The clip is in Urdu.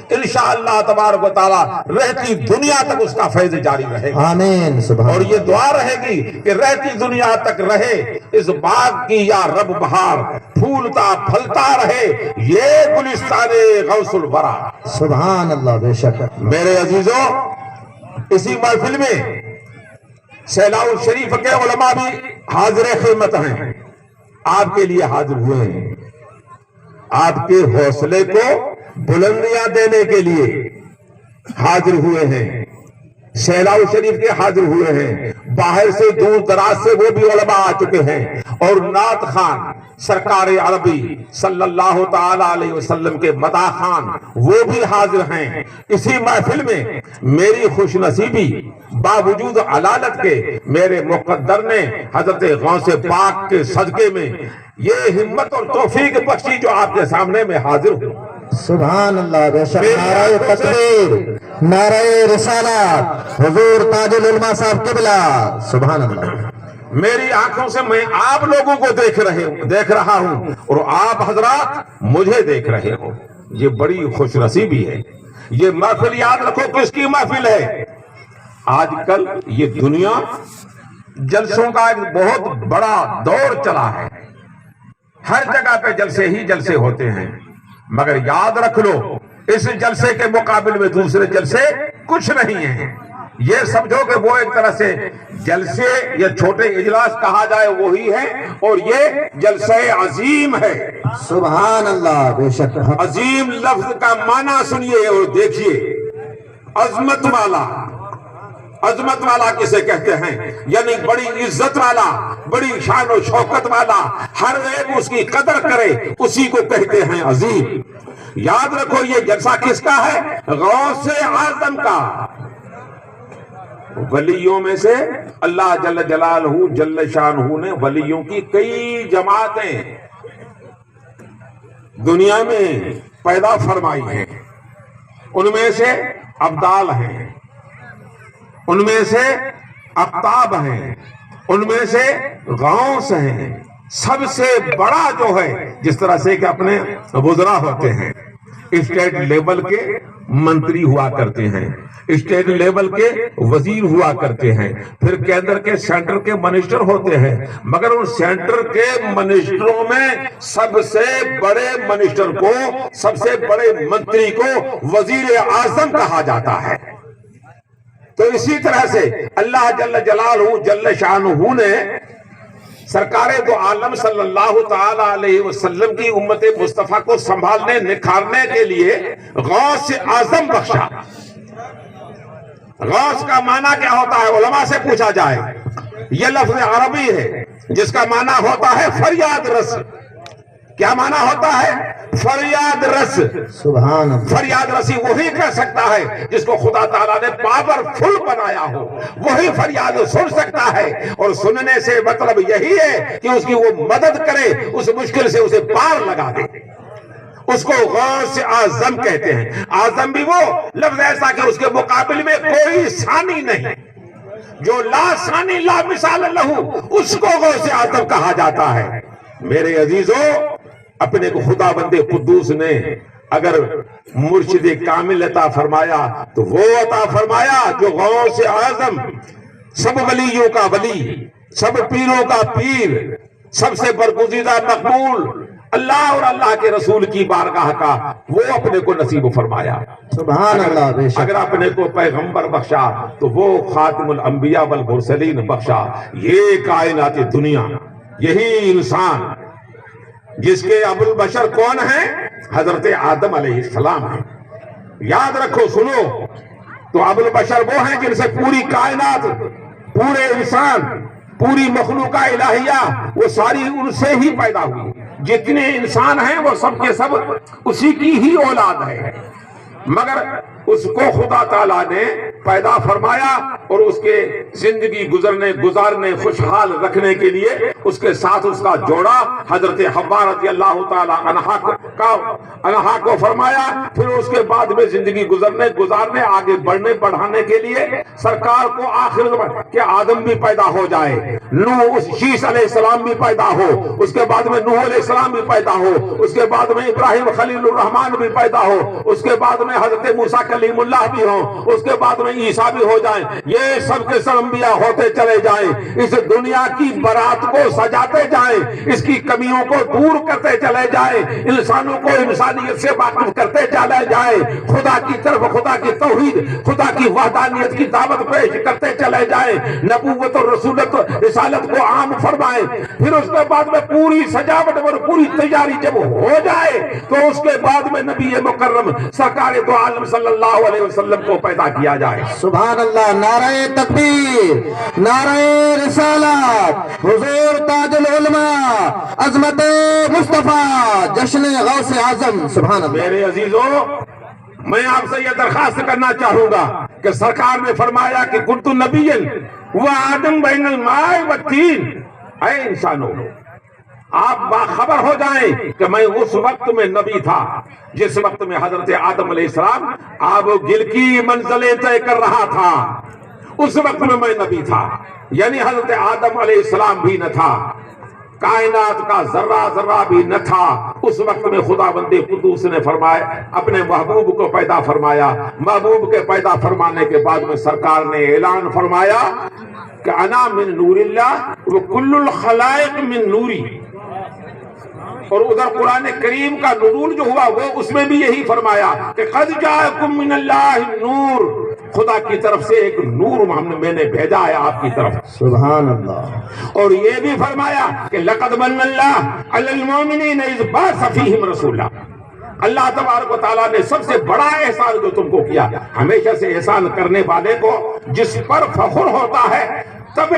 انشاءاللہ تبارک و تعالی رہتی دنیا تک اس کا فیض جاری رہے گا۔ آمین سبحان اور یہ دعا رہے گی کہ رہتی دنیا تک رہے اس باغ کی یا رب بہار، پھولتا پھلتا رہے یہ گلستان غوث الورا۔ سبحان اللہ، بے شک۔ میرے عزیزوں، اسی محفل میں سیلاب الشریف کے علماء بھی حاضر خدمت ہیں، آپ کے لیے حاضر ہوئے ہیں، آپ کے حوصلے کو بلندیاں دینے کے لیے حاضر ہوئے ہیں۔ سیلاب شریف کے حاضر ہوئے ہیں، باہر سے دور دراز سے وہ بھی علماء آ چکے ہیں، اور نعت خان سرکار عربی صلی اللہ تعالی علیہ وسلم کے مداح خان وہ بھی حاضر ہیں۔ اسی محفل میں میری خوش نصیبی باوجود علالت کے میرے مقدر نے حضرت غوث پاک کے صدقے میں یہ ہمت اور توفیق بخشی جو آپ کے سامنے میں حاضر ہوں۔ سبحان اللہ، بے شک۔ نعرہ تکبیر، نعرہ رسالت، حضور تاج العلماء صاحب قبلہ، سبحان اللہ۔ میری آنکھوں سے میں آپ لوگوں کو دیکھ رہا ہوں اور آپ حضرات مجھے دیکھ رہے ہو، یہ بڑی خوش نصیبی ہے۔ یہ محفل یاد رکھو کس کی محفل ہے؟ آج کل یہ دنیا جلسوں کا ایک بہت بڑا دور چلا ہے، ہر جگہ پہ جلسے ہی جلسے ہوتے ہیں، مگر یاد رکھ لو اس جلسے کے مقابل میں دوسرے جلسے کچھ نہیں ہیں۔ یہ سمجھو کہ وہ ایک طرح سے جلسے یا چھوٹے اجلاس کہا جائے وہی ہے، اور یہ جلسہ عظیم ہے۔ سبحان اللہ، بے شک۔ عظیم لفظ کا معنی سنیے اور دیکھیے۔ عظمت والا، عظمت والا کسے کہتے ہیں؟ یعنی بڑی عزت والا، بڑی شان و شوکت والا، ہر ایک اس کی قدر کرے، اسی کو کہتے ہیں عظیم۔ یاد رکھو یہ جلسہ کس کا ہے؟ غوث اعظم کا۔ ولیوں میں سے اللہ جل جلالہ جل شانہ نے ولیوں کی کئی جماعتیں دنیا میں پیدا فرمائی ہیں، ان میں سے ابدال ہیں، ان میں سے اقطاب ہیں، ان میں سے غوث ہیں۔ سب سے بڑا جو ہے، جس طرح سے کہ اپنے وزراء ہوتے ہیں، اسٹیٹ لیول کے منتری ہوا کرتے ہیں، اسٹیٹ لیول کے وزیر ہوا کرتے ہیں، پھر کیندر کے سینٹر کے منسٹر ہوتے ہیں، مگر ان سینٹر کے منسٹروں میں سب سے بڑے منسٹر کو، سب سے بڑے منتری کو وزیر اعظم کہا جاتا ہے۔ تو اسی طرح سے اللہ جل جلالہ جل شانہ نے سرکار دو عالم صلی اللہ تعالی علیہ وسلم کی امت مصطفیٰ کو سنبھالنے نکھارنے کے لیے غوث اعظم بخشا۔ غوث کا معنی کیا ہوتا ہے؟ علماء سے پوچھا جائے۔ یہ لفظ عربی ہے جس کا معنی ہوتا ہے فریاد رس۔ کیا معنی ہوتا ہے؟ فریاد رس۔ سبحان اللہ۔ فریاد رسی وہی کہہ سکتا ہے جس کو خدا تعالیٰ نے پاورفل بنایا ہو، وہی فریاد سن سکتا ہے، اور سننے سے مطلب یہی ہے کہ اس کی وہ مدد کرے، اس مشکل سے اسے پار لگا دے۔ اس کو غوث اعظم کہتے ہیں۔ اعظم بھی وہ لفظ ایسا کہ اس کے مقابل میں کوئی ثانی نہیں، جو لا ثانی لا مثال لہو، اس کو غوث اعظم کہا جاتا ہے۔ میرے عزیزوں، اپنے کو خدا بند قدوس نے اگر مرشد کامل عطا فرمایا تو وہ عطا فرمایا جو غوث اعظم، سب ولیوں کا ولی، سب پیروں کا پیر، سب سے برگزیدہ مقبول، اللہ اور اللہ کے رسول کی بارگاہ کا، وہ اپنے کو نصیب فرمایا۔ سبحان اللہ، بے شک۔ اگر اپنے کو پیغمبر بخشا تو وہ خاتم الانبیاء والمرسلین بخشا۔ یہ کائنات دنیا، یہی انسان جس کے ابو البشر کون ہیں؟ حضرت آدم علیہ السلام ہیں۔ یاد رکھو، سنو، تو ابو البشر وہ ہیں جن سے پوری کائنات، پورے انسان، پوری مخلوقہ الہیہ وہ ساری ان سے ہی پیدا ہوئی۔ جتنے انسان ہیں وہ سب کے سب اسی کی ہی اولاد ہے، مگر اس کو خدا تعالیٰ نے پیدا فرمایا اور اس کے زندگی گزارنے خوشحال رکھنے کے لیے اس کے ساتھ اس کا جوڑا حضرت حوا رضی اللہ تعالیٰ عنہا کو فرمایا. پھر اس کے بعد میں زندگی گزارنے آگے بڑھانے کے لیے سرکار کو آخر کہ آدم بھی پیدا ہو جائے, شیش علیہ السلام بھی پیدا ہو, اس کے بعد میں نوح علیہ السلام بھی پیدا ہو, اس کے بعد میں ابراہیم خلیل الرحمان بھی پیدا ہو, اس کے بعد میں حضرت موسیٰ کلیم اللہ بھی ہوں, اس کے بعد میں عیسیٰ بھی ہو جائیں. یہ سب کے سب انبیاء ہوتے چلے جائیں, اس دنیا کی برات کو سجاتے جائیں, اس کی کمیوں کو دور کرتے چلے جائیں, انسانوں کو انسانیت سے واقف کرتے چلے جائیں, خدا کی طرف خدا کی توحید خدا کی وحدانیت کی دعوت پیش کرتے چلے جائیں, نبوت اور رسولت رسالت کو عام فرمائیں. پھر اس کے بعد میں پوری سجاوٹ اور پوری تیاری جب ہو جائے تو اس کے بعد میں نبی مکرم سرکار دو عالم صلی اللہ علیہ وسلم کو پیدا کیا جائے. سبحان اللہ. نعرہ تکبیر, نعرہ رسالت, حضور تاج العلماء, عظمت مصطفیٰ, جشن غوث اعظم. سبحان اللہ. میرے عزیزوں, میں آپ سے یہ درخواست کرنا چاہوں گا کہ سرکار نے فرمایا کہ کنت نبی و آدم بین الماء والطین. اے انسانوں, آپ باخبر ہو جائیں کہ میں اس وقت میں نبی تھا جس وقت میں حضرت آدم علیہ السلام آب و گل کی منزلیں طے کر رہا تھا. اس وقت میں نبی تھا, یعنی حضرت آدم علیہ السلام بھی نہ تھا, کائنات کا ذرہ ذرہ بھی نہ تھا. اس وقت میں خدا بند قدوس نے فرمایا اپنے محبوب کو پیدا فرمایا. محبوب کے پیدا فرمانے کے بعد میں سرکار نے اعلان فرمایا کہ انا من نور اللہ وکل الخلائق من نوری. اور ادھر قرآن کریم کا نزول جو ہوا وہ اس میں بھی یہی فرمایا کہ قد جاءکم من اللہ نور, خدا کی طرف سے ایک نور میں نے بھیجا ہے آپ کی طرف. سبحان اللہ. اور یہ بھی فرمایا کہ لقد من اللہ علی المؤمنین اذ بعث فیہم رسولا. اللہ تبارک و تعالیٰ نے سب سے بڑا احسان جو تم کو کیا, ہمیشہ سے احسان کرنے والے کو جس پر فخر ہوتا ہے تب